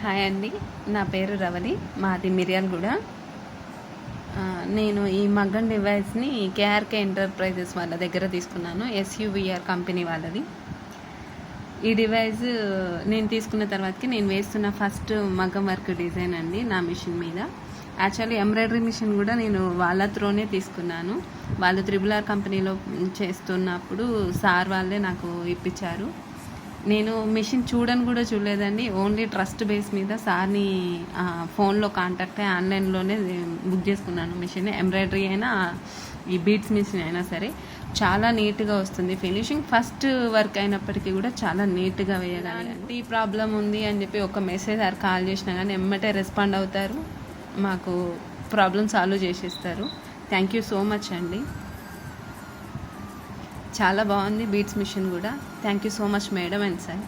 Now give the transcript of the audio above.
Hi అండి, నా పేరు రవలి, మాది మిర్యాలగూడ. నేను ఈ మగ్గం డివైస్ని కేఆర్కే ఎంటర్ప్రైజెస్ వాళ్ళ దగ్గర తీసుకున్నాను. ఎస్యూవిఆర్ కంపెనీ వాళ్ళది. ఈ డివైస్ నేను తీసుకున్న తర్వాతకి నేను వేస్తున్న ఫస్ట్ మగ్గం వర్క్ డిజైన్ అండి నా మిషన్ మీద. యాక్చువల్లీ ఎంబ్రాయిడరీ మిషన్ కూడా నేను వాళ్ళ త్రోనే తీసుకున్నాను. వాళ్ళు త్రిబుల్ ఆర్ కంపెనీలో చేస్తున్నప్పుడు సార్ వాళ్ళే నాకు ఇప్పించారు. నేను మిషన్ చూడని కూడా చూడలేదండి. ఓన్లీ ట్రస్ట్ బేస్ మీద సార్ని ఫోన్లో కాంటాక్ట్ అయ్యి ఆన్లైన్లోనే బుక్ చేసుకున్నాను మిషన్. ఎంబ్రాయిడరీ అయినా ఈ బీడ్స్ మిషన్ అయినా సరే చాలా నీట్గా వస్తుంది ఫినిషింగ్. ఫస్ట్ వర్క్ అయినప్పటికీ కూడా చాలా నీట్గా వేయగలిగాను. ఈ ప్రాబ్లం ఉంది అని చెప్పి ఒక మెసేజ్ ఆర్ కాల్ చేసినా కానీ ఎమ్మటే రెస్పాండ్ అవుతారు, మాకు ప్రాబ్లం సాల్వ్ చేసేస్తారు. థ్యాంక్ యూ సో మచ్ అండి. చాలా బాగుంది బీడ్స్ మిషన్ కూడా. Thank you so much madam and sir.